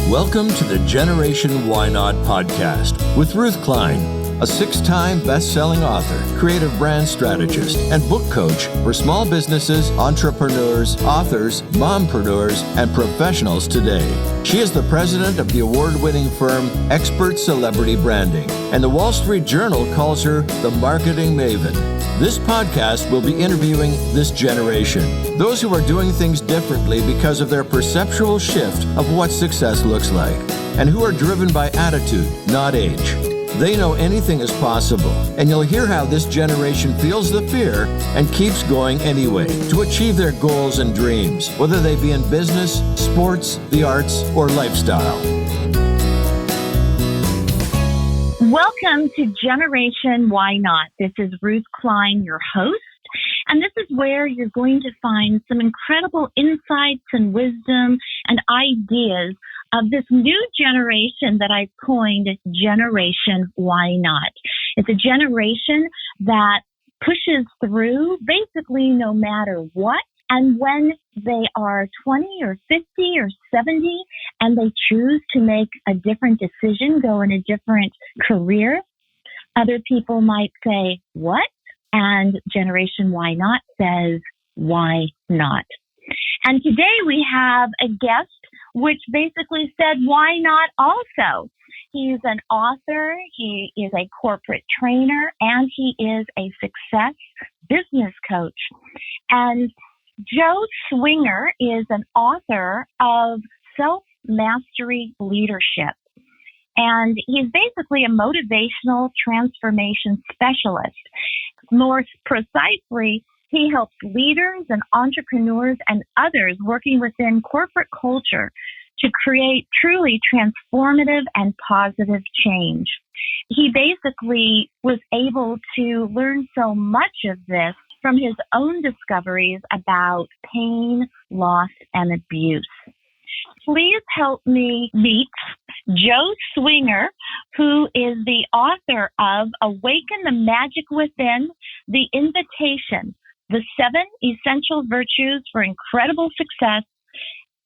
Welcome to the Generation Why Not podcast with Ruth Klein, a 6-time best-selling author, creative brand strategist, and book coach for small businesses, entrepreneurs, authors, mompreneurs, and professionals today. She is the president of the award-winning firm Expert Celebrity Branding, and the Wall Street Journal calls her the marketing maven. This podcast will be interviewing this generation, those who are doing things differently because of their perceptual shift of what success looks like, and who are driven by attitude, not age. They know anything is possible, and you'll hear how this generation feels the fear and keeps going anyway to achieve their goals and dreams, whether they be in business, sports, the arts, or lifestyle. Welcome to Generation Why Not. This is Ruth Klein, your host, and this is where you're going to find some incredible insights and wisdom and ideas of this new generation that I've coined Generation Why Not. It's a generation that pushes through basically no matter what. And when they are 20 or 50 or 70 and they choose to make a different decision, go in a different career, other people might say, what? And Generation Why Not says, why not? And today we have a guest which basically said, why not also? He's an author, he is a corporate trainer, and he is a success business coach. And Joe Swinger is an author of Self-Mastery Leadership. And he's basically a motivational transformation specialist. More precisely, he helps leaders and entrepreneurs and others working within corporate culture to create truly transformative and positive change. He basically was able to learn so much of this from his own discoveries about pain, loss, and abuse. Please help me meet Joe Swinger, who is the author of Awaken, the Magic Within, The Invitation, The 7 Essential Virtues for Incredible Success,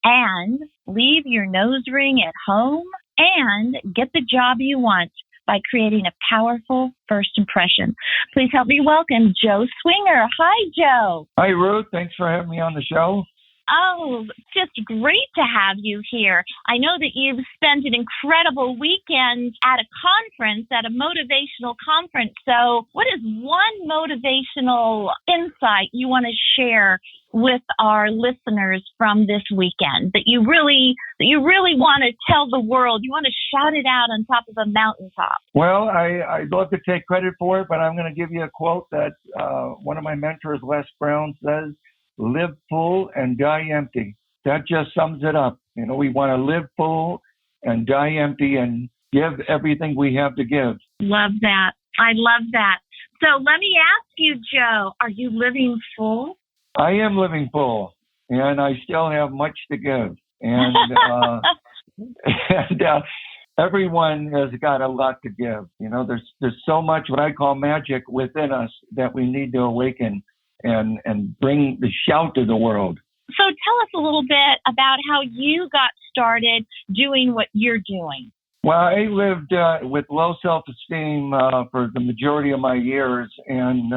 and Leave Your Nose Ring at Home and Get the Job You Want by creating a powerful first impression. Please help me welcome Joe Swinger. Hi, Joe. Hi, Ruth. Thanks for having me on the show. Oh, just great to have you here. I know that you've spent an incredible weekend at a conference, at a motivational conference. So what is one motivational insight you want to share with our listeners from this weekend that you really want to tell the world? You want to shout it out on top of a mountaintop? Well, I'd love to take credit for it, but I'm going to give you a quote that one of my mentors, Les Brown, says, live full and die empty. That just sums it up. You know, we want to live full and die empty and give everything we have to give. Love that. I love that. So let me ask you, Joe, are you living full? I am living full, and I still have much to give. And, everyone has got a lot to give. You know, there's so much what I call magic within us that we need to awaken and bring the shout to the world. So tell us a little bit about how you got started doing what you're doing. Well, I lived with low self-esteem for the majority of my years, and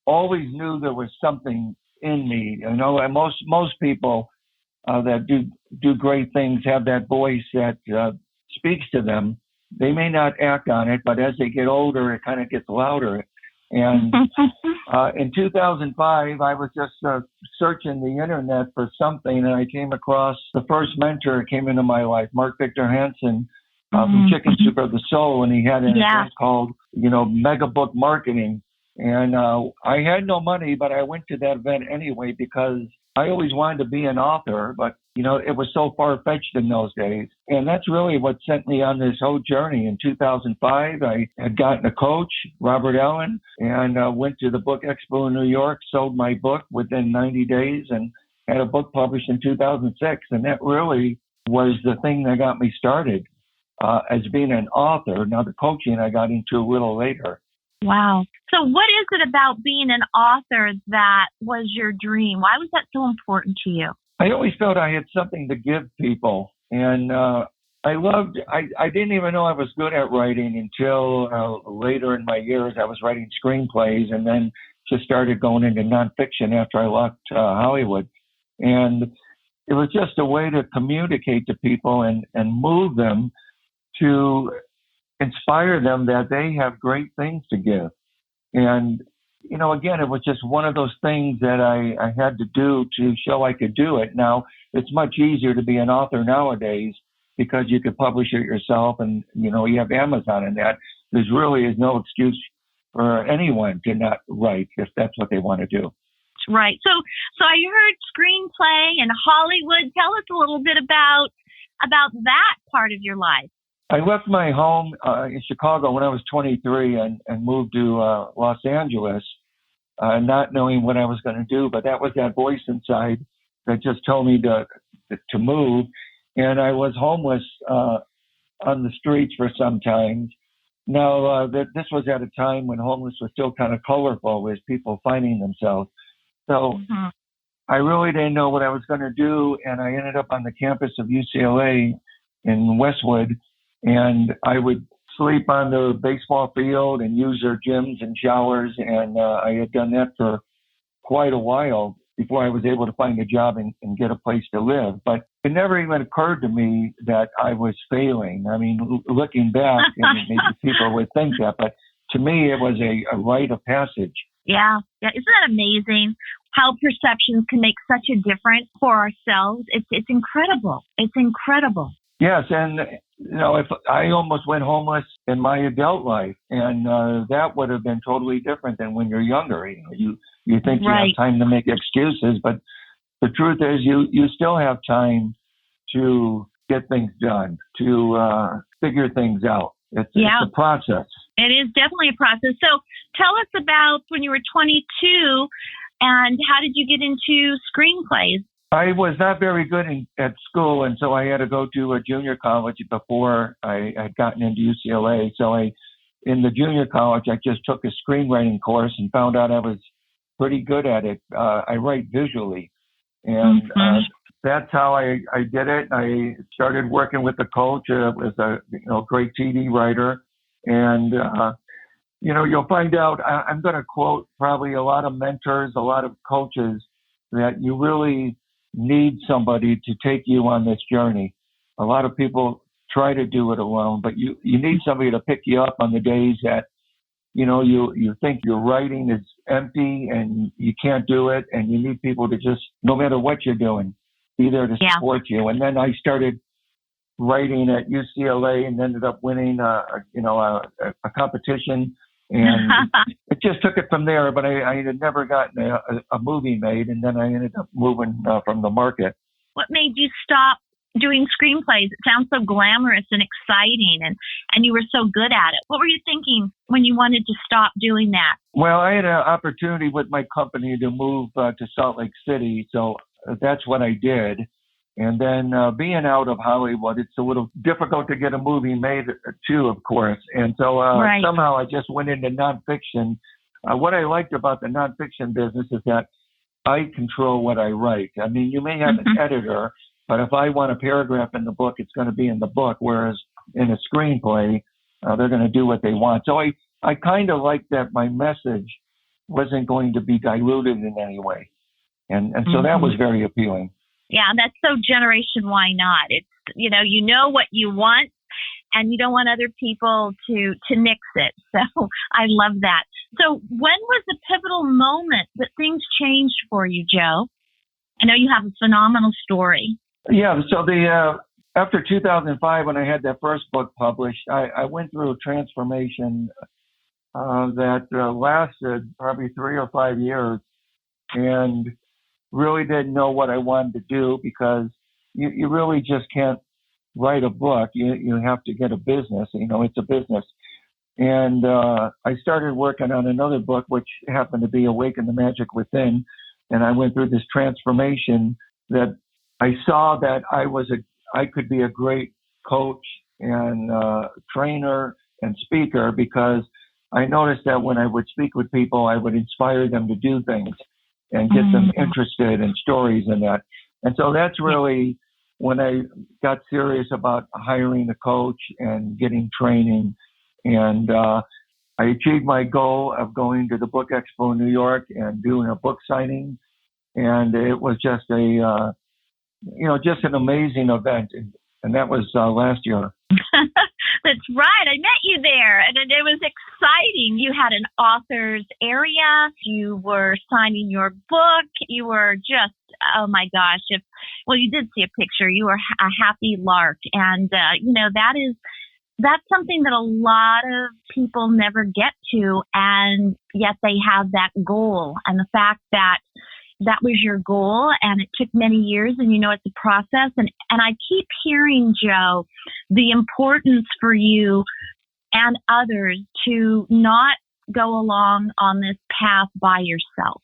always knew there was something in me. You know, and most people that do great things have that voice that speaks to them. They may not act on it, but as they get older, it kind of gets louder. And in 2005, I was just searching the internet for something, and I came across the first mentor that came into my life, Mark Victor Hansen from Chicken Soup for the Soul, and he had an event called, Mega Book Marketing. And I had no money, but I went to that event anyway because I always wanted to be an author, but it was so far-fetched in those days. And that's really what sent me on this whole journey. In 2005, I had gotten a coach, Robert Allen, and went to the Book Expo in New York, sold my book within 90 days, and had a book published in 2006. And that really was the thing that got me started as being an author. Now, the coaching I got into a little later. Wow. So what is it about being an author that was your dream? Why was that so important to you? I always felt I had something to give people. And I didn't even know I was good at writing until later in my years. I was writing screenplays and then just started going into nonfiction after I left Hollywood. And it was just a way to communicate to people and move them, to inspire them that they have great things to give. And, again, it was just one of those things that I had to do to show I could do it. Now, it's much easier to be an author nowadays because you could publish it yourself and, you have Amazon and that. There really is no excuse for anyone to not write if that's what they want to do. Right. So I heard screenplay and Hollywood. Tell us a little bit about that part of your life. I left my home in Chicago when I was 23 and moved to Los Angeles, not knowing what I was going to do. But that was that voice inside that just told me to move. And I was homeless on the streets for some time. Now, this was at a time when homeless was still kind of colorful, with people finding themselves. So I really didn't know what I was going to do, and I ended up on the campus of UCLA in Westwood, and I would sleep on the baseball field and use their gyms and showers, and I had done that for quite a while before I was able to find a job and get a place to live. But it never even occurred to me that I was failing. I mean, looking back, and maybe people would think that, but to me, it was a rite of passage. Yeah. Isn't that amazing? How perceptions can make such a difference for ourselves. It's incredible. It's incredible. Yes, and if I almost went homeless in my adult life, and that would have been totally different than when you're younger. You think you have time to make excuses, but the truth is you still have time to get things done, to figure things out. It's a process. It is definitely a process. So tell us about when you were 22, and how did you get into screenplays? I was not very good at school, and so I had to go to a junior college before I had gotten into UCLA. So in the junior college, I just took a screenwriting course and found out I was pretty good at it. I write visually, and that's how I did it. I started working with a coach, was a great TV writer, and you'll find out. I'm going to quote probably a lot of mentors, a lot of coaches, that you really need somebody to take you on this journey. A lot of people try to do it alone, but you need somebody to pick you up on the days that you think your writing is empty and you can't do it, and you need people to just, no matter what you're doing, be there to support you. And then I started writing at UCLA and ended up winning a competition, and it just took it from there. But I had never gotten a movie made, and then I ended up moving from the market. What made you stop doing screenplays? It sounds so glamorous and exciting, and you were so good at it. What were you thinking when you wanted to stop doing that? Well, I had an opportunity with my company to move to Salt Lake City, so that's what I did. And then being out of Hollywood, it's a little difficult to get a movie made too, of course. And so somehow I just went into nonfiction. What I liked about the nonfiction business is that I control what I write. I mean, you may have an editor, but if I want a paragraph in the book, it's going to be in the book. Whereas in a screenplay, they're going to do what they want. So I kind of like that my message wasn't going to be diluted in any way. And so that was very appealing. Yeah, that's so Generation Why Not. It's, you know what you want, and you don't want other people to nix it. So I love that. So when was the pivotal moment that things changed for you, Joe? I know you have a phenomenal story. Yeah, so after 2005, when I had that first book published, I went through a transformation that lasted probably 3 or 5 years, and really didn't know what I wanted to do, because you really just can't write a book. You have to get a business. It's a business. And I started working on another book, which happened to be Awaken, the Magic Within. And I went through this transformation that I saw that I could be a great coach and trainer and speaker, because I noticed that when I would speak with people, I would inspire them to do things and get them interested in stories and that. And so that's really when I got serious about hiring a coach and getting training. And I achieved my goal of going to the Book Expo in New York and doing a book signing. And it was just just an amazing event. And that was last year. That's right. I met you there, and it was exciting. You had an author's area. You were signing your book. You were just, oh my gosh. You did see a picture. You were a happy lark. And, that's something that a lot of people never get to, and yet they have that goal. And the fact that that was your goal and it took many years, and it's a process. And I keep hearing, Joe, the importance for you and others to not go along on this path by yourself.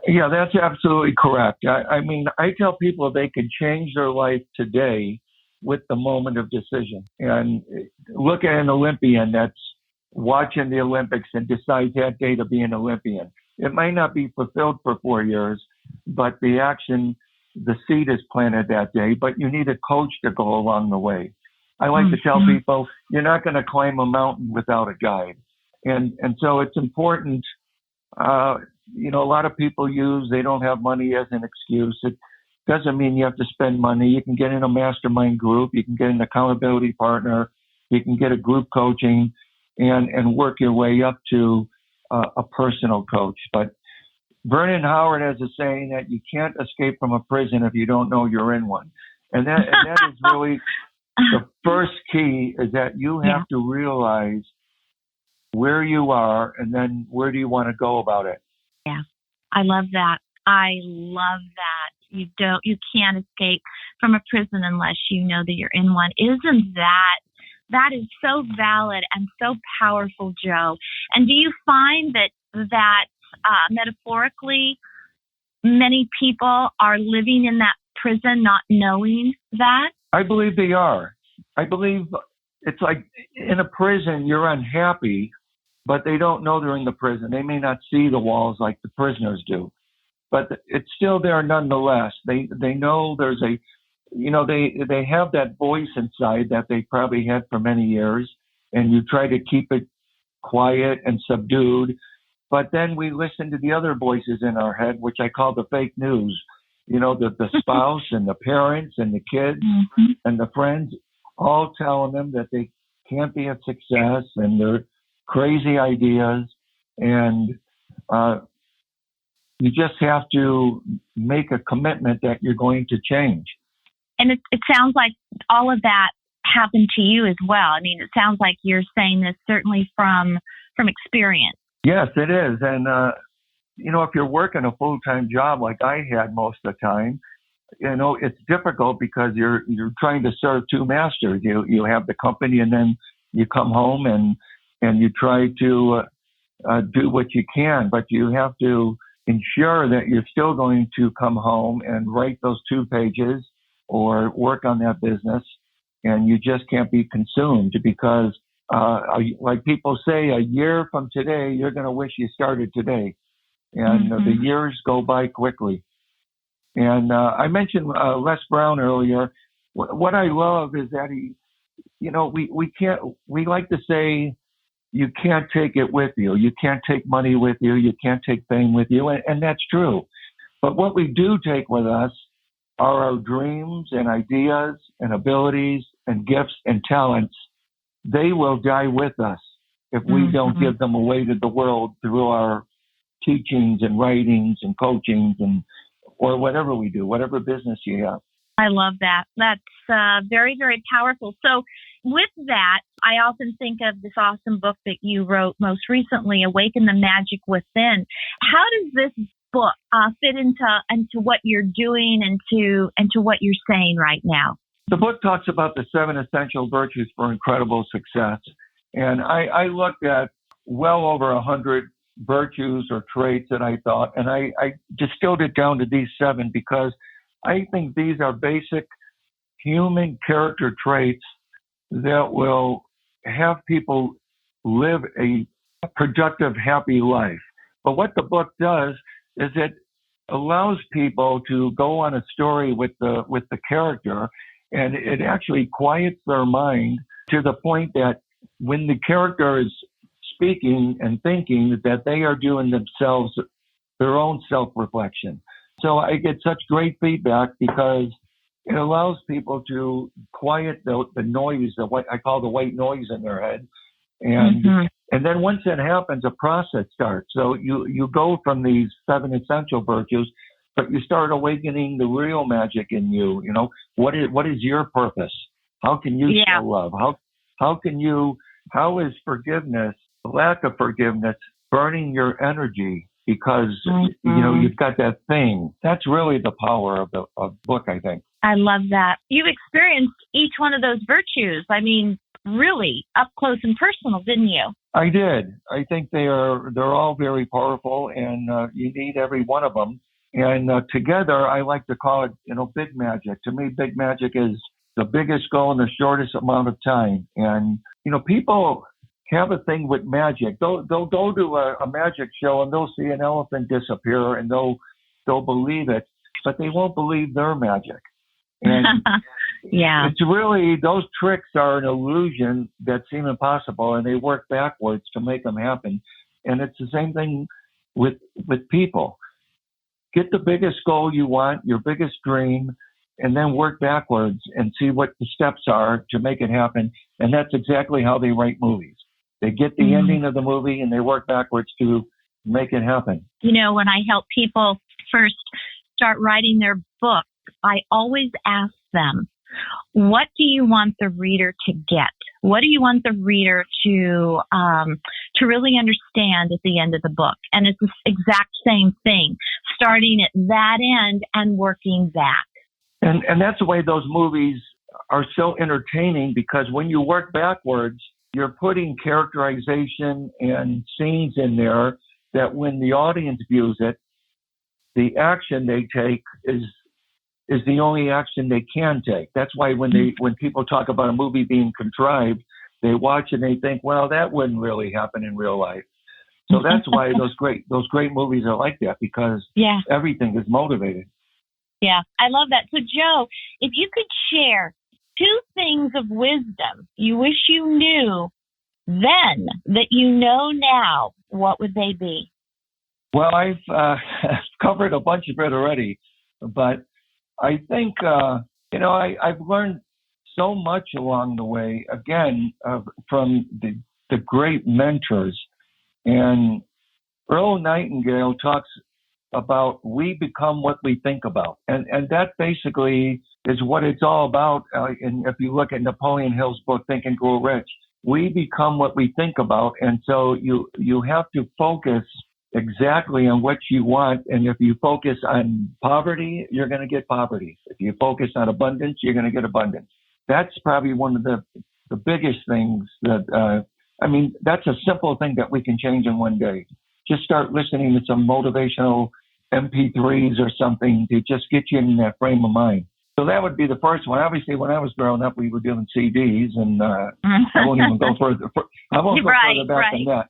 Yeah, that's absolutely correct. I tell people they can change their life today with the moment of decision. And look at an Olympian that's watching the Olympics and decides that day to be an Olympian. It might not be fulfilled for 4 years, but the seed is planted that day, but you need a coach to go along the way. I like to tell people, you're not going to climb a mountain without a guide. And so it's important. A lot of people they don't have money as an excuse. It doesn't mean you have to spend money. You can get in a mastermind group. You can get an accountability partner. You can get a group coaching and work your way up to a personal coach. But Vernon Howard has a saying that you can't escape from a prison if you don't know you're in one. And that is really the first key, is that you have to realize where you are and then where do you want to go about it. Yeah, I love that. I love that. You can't escape from a prison unless you know that you're in one. Isn't that is so valid and so powerful, Joe? And do you find that metaphorically, many people are living in that prison not knowing that? I believe they are. I believe it's like in a prison, you're unhappy, but they don't know they're in the prison. They may not see the walls like the prisoners do, but it's still there nonetheless. They know there's they have that voice inside that they probably had for many years, and you try to keep it quiet and subdued. But then we listen to the other voices in our head, which I call the fake news. The spouse and the parents and the kids and the friends all telling them that they can't be a success and they're crazy ideas. And you just have to make a commitment that you're going to change. And it sounds like all of that happened to you as well. It sounds like you're saying this certainly from experience. Yes, it is. And, if you're working a full-time job like I had most of the time, it's difficult because you're trying to serve two masters. You have the company, and then you come home and you try to do what you can, but you have to ensure that you're still going to come home and write those 2 pages or work on that business, and you just can't be consumed because, like people say, a year from today, you're going to wish you started today. And the years go by quickly. And I mentioned Les Brown earlier. What I love is that we like to say, you can't take it with you. You can't take money with you. You can't take fame with you. And that's true. But what we do take with us are our dreams and ideas and abilities and gifts and talents. They will die with us if we don't give them away to the world through our teachings and writings and coachings or whatever we do, whatever business you have. I love that. That's very, very powerful. So with that, I often think of this awesome book that you wrote most recently, Awaken, the Magic Within. How does this book fit into what you're doing and to what you're saying right now? The book talks about the 7 essential virtues for incredible success. And I looked at well over 100 virtues or traits that I thought, and I distilled it down to these 7 because I think these are basic human character traits that will have people live a productive, happy life. But what the book does is it allows people to go on a story with the character And it actually quiets their mind to the point that when the character is speaking and thinking, that they are doing themselves their own self-reflection. So I get such great feedback because it allows people to quiet the noise, I call the white noise in their head. And then once that happens, a process starts. So you go from these 7 essential virtues, but you start awakening the real magic in you. You know, what is your purpose? How can you show love? How is forgiveness, the lack of forgiveness, burning your energy? Because, you've got that thing. That's really the power of the book, I think. I love that. You experienced each one of those virtues. I mean, really up close and personal, didn't you? I did. I think they're all very powerful, and you need every one of them. And together, I like to call it, big magic. To me, big magic is the biggest goal in the shortest amount of time. And, people have a thing with magic. They'll go to a magic show and they'll see an elephant disappear and they'll believe it, but they won't believe their magic. And it's really, those tricks are an illusion that seem impossible, and they work backwards to make them happen. And it's the same thing with people. Get the biggest goal you want, your biggest dream, and then work backwards and see what the steps are to make it happen. And that's exactly how they write movies. They get the ending of the movie and they work backwards to make it happen. When I help people first start writing their book, I always ask them, what do you want the reader to get? What do you want the reader to really understand at the end of the book? And it's the exact same thing, starting at that end and working back. And that's the way those movies are so entertaining, because when you work backwards, you're putting characterization and scenes in there that when the audience views it, the action they take is the only action they can take. That's why when people talk about a movie being contrived, they watch and they think, well, that wouldn't really happen in real life. So that's why those great movies are like that, because everything is motivated. Yeah, I love that. So Joe, if you could share 2 things of wisdom you wish you knew then that you know now, what would they be? Well, I've covered a bunch of it already, but I think, I've learned so much along the way, again, from the great mentors. And Earl Nightingale talks about we become what we think about. And that basically is what it's all about. And if you look at Napoleon Hill's book, Think and Grow Rich, we become what we think about. And so you have to focus exactly on what you want. And if you focus on poverty, you're going to get poverty. If you focus on abundance, you're going to get abundance. That's probably one of the biggest things that, that's a simple thing that we can change in one day. Just start listening to some motivational MP3s or something to just get you in that frame of mind. So that would be the first one. Obviously, when I was growing up, we were doing CDs, and I won't even go further. I won't go further back than that.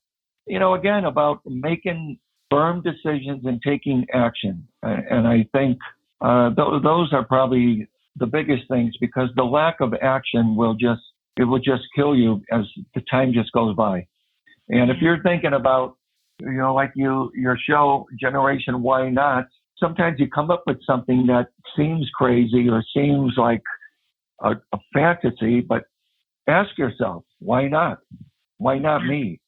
Again, about making firm decisions and taking action. And I think those are probably the biggest things, because the lack of action will just kill you as the time just goes by. And if you're thinking about, like your show, Generation Why Not, sometimes you come up with something that seems crazy or seems like a fantasy, but ask yourself, why not? Why not me?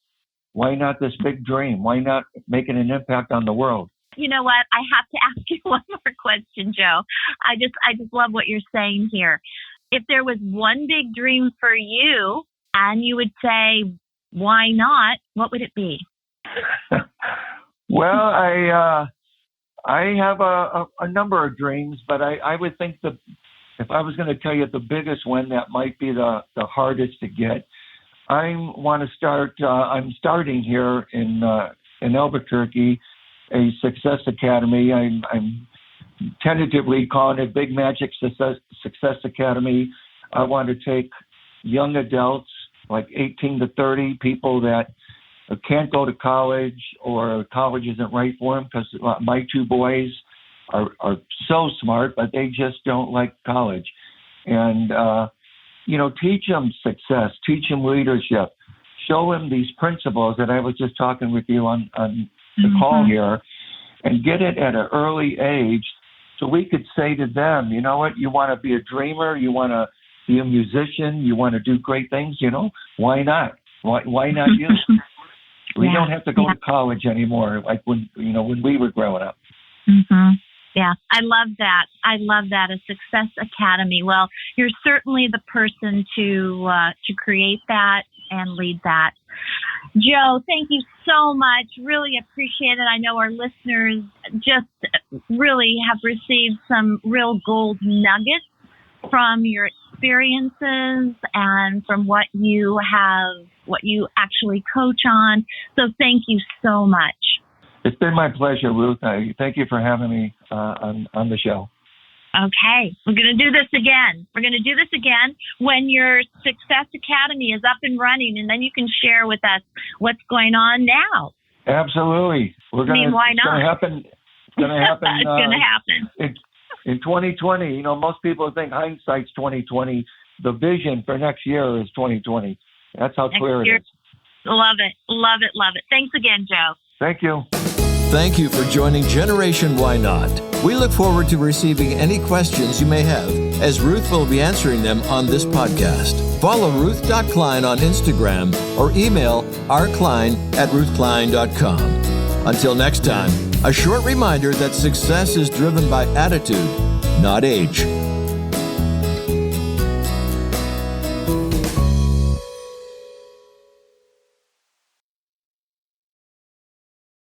Why not this big dream? Why not making an impact on the world? You know what? I have to ask you one more question, Joe. I just love what you're saying here. If there was one big dream for you and you would say, why not? What would it be? Well, I have a number of dreams, but I would think if I was going to tell you the biggest one that might be the hardest to get, I'm starting here in Albuquerque a Success Academy. I'm tentatively calling it Big Magic Success Academy. I want to take young adults, like 18 to 30, people that can't go to college or college isn't right for them, because my 2 boys are so smart, but they just don't like college. and, teach them success, teach them leadership, show them these principles that I was just talking with you on the call here, and get it at an early age so we could say to them, you know what, you want to be a dreamer, you want to be a musician, you want to do great things, why not? Why not you? We don't have to go to college anymore like when we were growing up. Mm-hmm. Yeah, I love that. A Success Academy. Well, you're certainly the person to create that and lead that. Joe, thank you so much. Really appreciate it. I know our listeners just really have received some real gold nuggets from your experiences and from what you actually coach on. So thank you so much. It's been my pleasure, Ruth. Thank you for having me on the show. Okay. We're going to do this again. We're going to do this again when your Success Academy is up and running, and then you can share with us what's going on now. Absolutely. Why not? It's going to happen. It's going to happen. In 2020, most people think hindsight's 2020. The vision for next year is 2020. That's how clear it is. Love it. Love it. Love it. Thanks again, Joe. Thank you. Thank you for joining Generation Why Not. We look forward to receiving any questions you may have, as Ruth will be answering them on this podcast. Follow Ruth.Klein on Instagram or email rklein@ruthklein.com. Until next time, a short reminder that success is driven by attitude, not age.